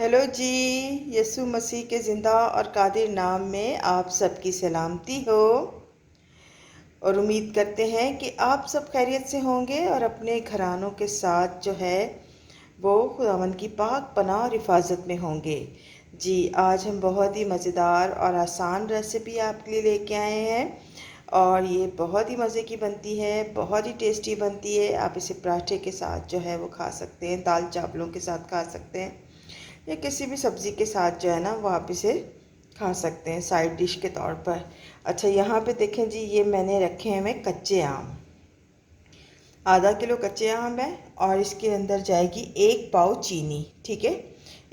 Hello जी। यीशु मसीह के ज़िंदा और कादिर नाम में आप सबकी सलामती हो और उम्मीद करते हैं कि आप सब खैरियत से होंगे और अपने घरानों के साथ जो है वो खुदावंद की पाक पनाह और हिफाजत में होंगे। जी, आज हम बहुत ही मज़ेदार और आसान रेसिपी आपके लिए लेके आए हैं और ये बहुत ही मज़े की बनती है, बहुत ही टेस्टी बनती है। आप इसे पराठे के साथ जो है वो खा सकते हैं, दाल चावलों के साथ खा सकते हैं या किसी भी सब्ज़ी के साथ जो है ना वो आप इसे खा सकते हैं साइड डिश के तौर पर। अच्छा, यहाँ पे देखें जी, ये मैंने रखे हैं कच्चे आम। आधा किलो कच्चे आम है और इसके अंदर जाएगी 1 पाव चीनी। ठीक है,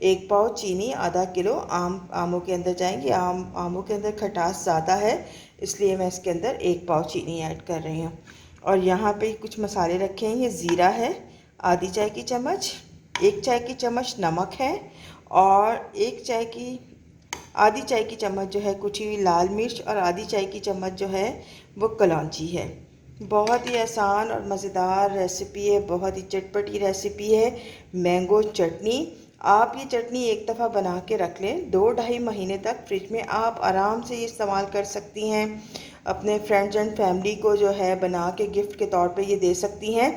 1 पाव चीनी आधा किलो आमों के अंदर जाएंगी। आमों के अंदर खटास ज़्यादा है, इसलिए मैं इसके अंदर 1 पाव चीनी ऐड कर रही हूँ। और यहाँ पे कुछ मसाले रखे हैं। ये ज़ीरा है आधी चाय की चम्मच, 1 चाय की चम्मच नमक है और आधी चाय की चम्मच जो है कुटी हुई लाल मिर्च और आधी चाय की चम्मच जो है वो कलौंजी है। बहुत ही आसान और मज़ेदार रेसिपी है, बहुत ही चटपटी रेसिपी है। मैंगो चटनी, आप ये चटनी एक दफ़ा बना के रख लें, 2-2.5 महीने तक फ्रिज में आप आराम से ये इस्तेमाल कर सकती हैं। अपने फ्रेंड्स एंड फैमिली को जो है बना के गिफ्ट के तौर पे ये दे सकती हैं।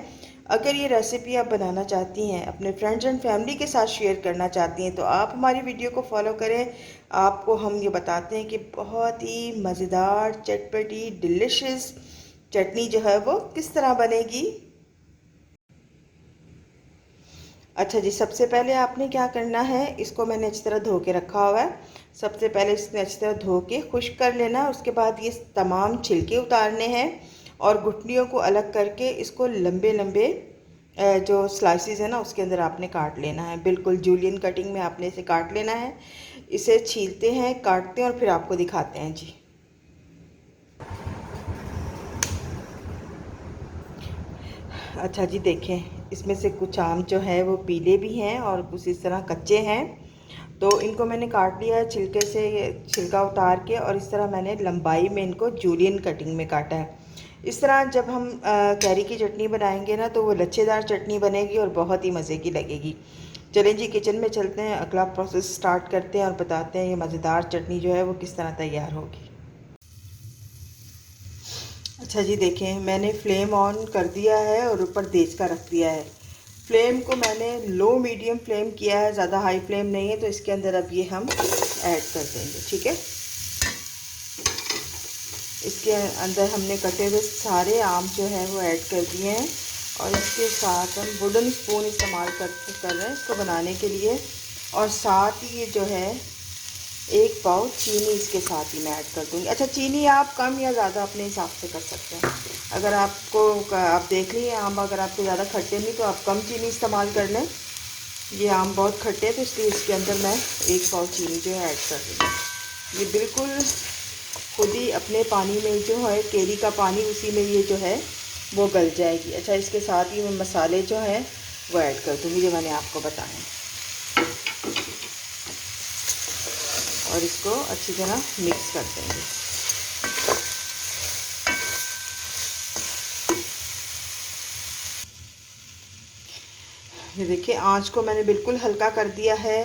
अगर ये रेसिपी आप बनाना चाहती हैं, अपने फ्रेंड्स एंड फैमिली के साथ शेयर करना चाहती हैं, तो आप हमारी वीडियो को फॉलो करें। आपको हम ये बताते हैं कि बहुत ही मज़ेदार चटपटी डिलिशियस चटनी जो है वो किस तरह बनेगी। अच्छा जी, सबसे पहले आपने क्या करना है, इसको मैंने अच्छी तरह धो के रखा हुआ है। सबसे पहले इसमें अच्छी तरह धो के खुश्क कर लेना। उसके बाद ये तमाम छिलके उतारने हैं और गुठलियों को अलग करके इसको लंबे लंबे जो स्लाइसिस है ना उसके अंदर आपने काट लेना है। बिल्कुल जूलियन कटिंग में आपने इसे काट लेना है। इसे छीलते हैं, काटते हैं और फिर आपको दिखाते हैं जी। अच्छा जी, देखें, इसमें से कुछ आम जो है वो पीले भी हैं और कुछ इस तरह कच्चे हैं। तो इनको मैंने काट लिया है छिलके से, छिलका उतार के, और इस तरह मैंने लंबाई में इनको जूलियन कटिंग में काटा है। इस तरह जब हम कैरी की चटनी बनाएंगे ना तो वो लच्छेदार चटनी बनेगी और बहुत ही मज़े की लगेगी। चलें जी, किचन में चलते हैं, अगला प्रोसेस स्टार्ट करते हैं और बताते हैं ये मज़ेदार चटनी जो है वो किस तरह तैयार होगी। अच्छा जी, देखें, मैंने फ्लेम ऑन कर दिया है और ऊपर तेज का रख दिया है। फ्लेम को मैंने लो मीडियम फ्लेम किया है, ज़्यादा हाई फ्लेम नहीं है। तो इसके अंदर अब ये हम ऐड कर देंगे। ठीक है, इसके अंदर हमने कटे हुए सारे आम जो है वो ऐड कर दिए हैं और इसके साथ हम वुडन स्पून इस्तेमाल कर रहे हैं इसको बनाने के लिए। और साथ ही ये जो है 1 पाव चीनी इसके साथ ही मैं ऐड कर दूँगी। अच्छा, चीनी आप कम या ज़्यादा अपने हिसाब से कर सकते हैं। अगर आप देख लीजिए आम अगर आपको ज़्यादा खट्टे नहीं तो आप कम चीनी इस्तेमाल कर लें। ये आम बहुत खट्टे हैं तो इसलिए इसके अंदर मैं 1 पाव चीनी जो है ऐड कर दूँगी। ये बिल्कुल खुद ही अपने पानी में जो है, केरी का पानी, उसी में ये जो है वो गल जाएगी। अच्छा, इसके साथ ही मैं मसाले जो हैं वो ऐड कर दूँगी जो मैंने आपको बताया और इसको अच्छी तरह मिक्स कर देंगे। ये देखिए, आंच को मैंने बिल्कुल हल्का कर दिया है।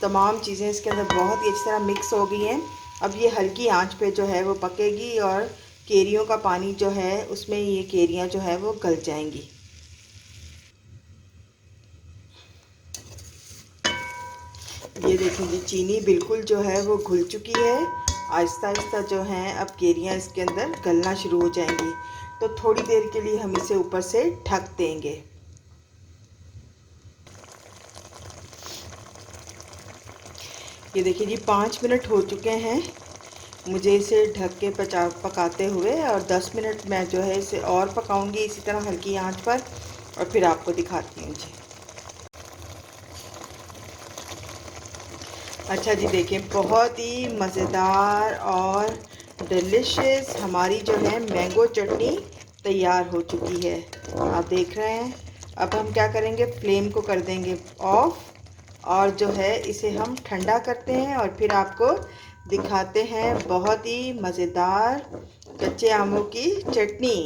तमाम चीज़ें इसके अंदर बहुत ही अच्छी तरह मिक्स हो गई हैं। अब ये हल्की आंच पे जो है वो पकेगी और केरियों का पानी जो है उसमें ये केरियां जो है वो गल जाएंगी। ये देखिए, चीनी बिल्कुल जो है वो घुल चुकी है। आहिस्ता आहिस्ता जो है अब केरियां इसके अंदर गलना शुरू हो जाएंगी। तो थोड़ी देर के लिए हम इसे ऊपर से ढक देंगे। ये देखिए जी, 5 मिनट हो चुके हैं मुझे इसे ढक के पकाते हुए, और 10 मिनट मैं जो है इसे और पकाऊंगी इसी तरह हल्की आंच पर और फिर आपको दिखाती हूँ जी। अच्छा जी, देखें, बहुत ही मज़ेदार और डिलिशियस हमारी जो है मैंगो चटनी तैयार हो चुकी है। आप देख रहे हैं। अब हम क्या करेंगे, फ्लेम को कर देंगे ऑफ और जो है इसे हम ठंडा करते हैं और फिर आपको दिखाते हैं बहुत ही मज़ेदार कच्चे आमों की चटनी।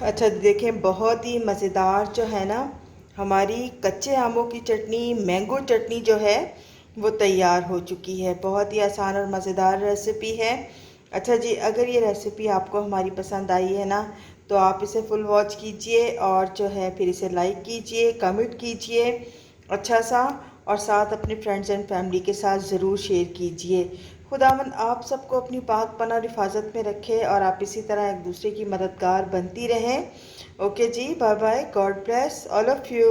अच्छा देखें, बहुत ही मज़ेदार जो है ना हमारी कच्चे आमों की चटनी, मैंगो चटनी जो है वो तैयार हो चुकी है। बहुत ही आसान और मज़ेदार रेसिपी है। अच्छा जी, अगर ये रेसिपी आपको हमारी पसंद आई है ना, तो आप इसे फुल वॉच कीजिए और जो है फिर इसे लाइक कीजिए, कमेंट कीजिए अच्छा सा, और साथ अपने फ्रेंड्स एंड फैमिली के साथ ज़रूर शेयर कीजिए। खुदावंद आप सबको अपनी पाक पनाह और हिफाजत में रखे और आप इसी तरह एक दूसरे की मददगार बनती रहें। ओके जी, bye bye, God bless all of you.